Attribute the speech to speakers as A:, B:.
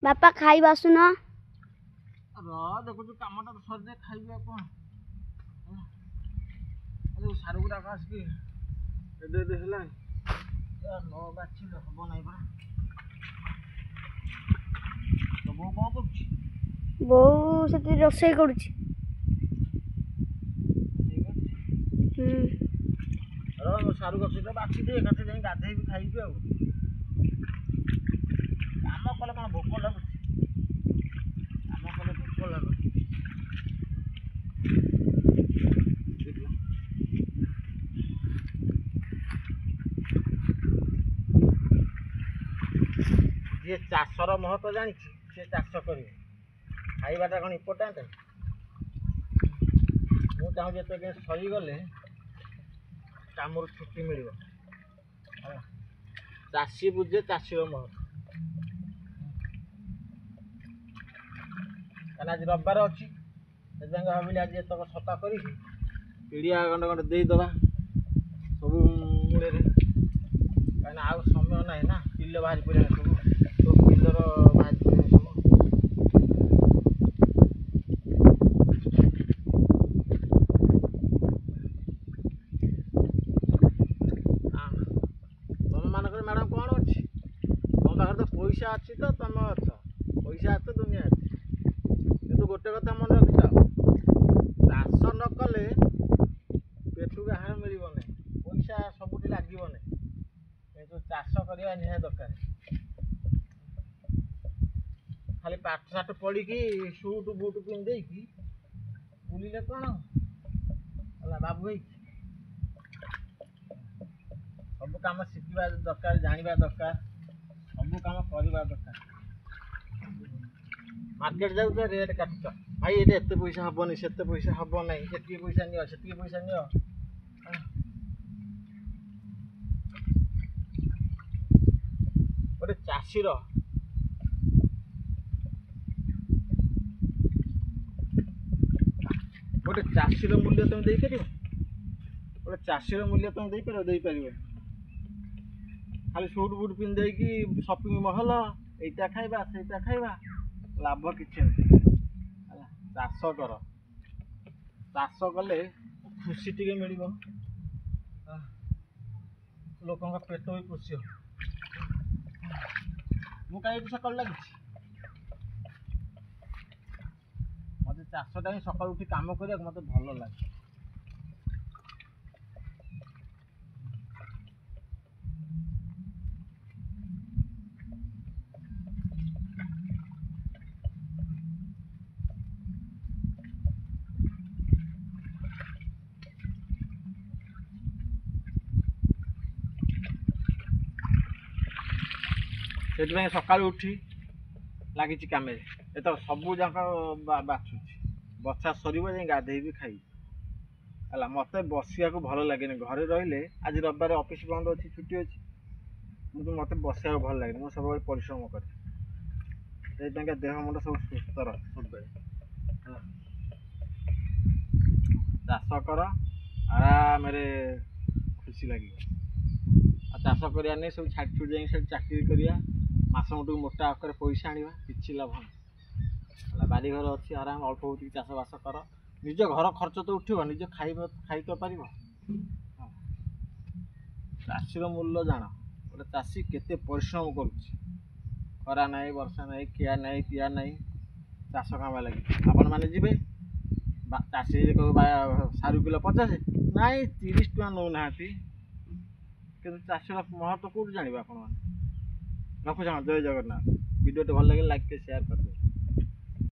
A: बापा खाई आसुन
B: देखु कमटा तो सर खाइबे कौन सार गुड़ाक आसिक न बाछिले हम ना पा तो बो कौन कर
A: बो से रोषे करुच्ची
B: सारू गछ बाछी दे एकाठे जाई गाधे भी खाइबे आ काम कले कौन भोक लगुच काम कले भोक लगुच जी चाषर महत्व जानी सी चाष कर खाइबाटा कौन इम्पोर्टाट मुझे चाहूँ जो सरीगले काम छुट्टी मिल चाषी बुझे चाषीर महत्व क्या आज रविवार अच्छी भाविली आज एतक सफा कर पिड़िया गंडे गंडे देदे सब मूले कहीं आउ समय ना ना पिल बाहरी पड़ा सब सब पिलर बाहरी पड़ा सब तुम मानक मैडम कौन अच्छी तुम पाखे तो पैसा अच्छी तो तुम अच पैसा अच्छे दुनिया अच्छी कितु गोटे कथा मन रखिथ चाष न कले पेटू आहार मिल पैसा सबुठी लगे किंतु चाष करवा निहाती दरकार खाली पाठ साठ पढ़ी सुट बुट पिंधे बुलिले कौन है बाबू भाई सब कम शिखा दरकार जाना दरकार सब कम करवा दरकार मार्केट जाऊ तो रेट काटुच भाई ये एत पैसा हेनी से पैसा हम ना से पैसा नि से पैसा नि गोटे चाषीर गोटे चाषीर मूल्य तुम दे पार गोटे चाषीर मूल्य तुम दे पार खाली सुट बुट पिंधे शॉपिंग महल एटा खाइबा सेटा खाइबा लाभ किसी चाष कर चाष कले खुशी टे मिल लोक पेट भी पोष मुझे सकाल लगी मत चाषटा ही सकाल उठी कम कर मत भल लगे से सका उठी लगी कम ये तो सबू जाक बाछुची बसा सर गाधे भी खाई है मत बसिया भल लगे घरे रही आज रविवार ऑफिस बंद अच्छी छुट्टी अच्छी मत बसिया भल लगे मुझे सब परिश्रम कर देह मुंड सब सुस्थ सब चाष कर आराम खुशी लगे चाष करवा नहीं सब छाड़ छुड़ जा चाकरी करिया मस मुटू मोटा आकर पैसा आना कि लाभ ना बारी घर अच्छी आराम अल्प बहुत चाषबास कर निज घर खर्च तो उठो निज खाई तो पार चाषीर मूल्य जान गोटे चाषी केते परिश्रम करा ना वर्षा ना खिया ना पिया ना चाष काम लगे आपण मैंने जी चाषी सारू किलो 50 ना 30 टका नौ ना कि चाषीर महत्व कौट जाना आपण मैंने रखुच जय जगन्नाथ वीडियो भल लगे लाइक शेयर कर दे।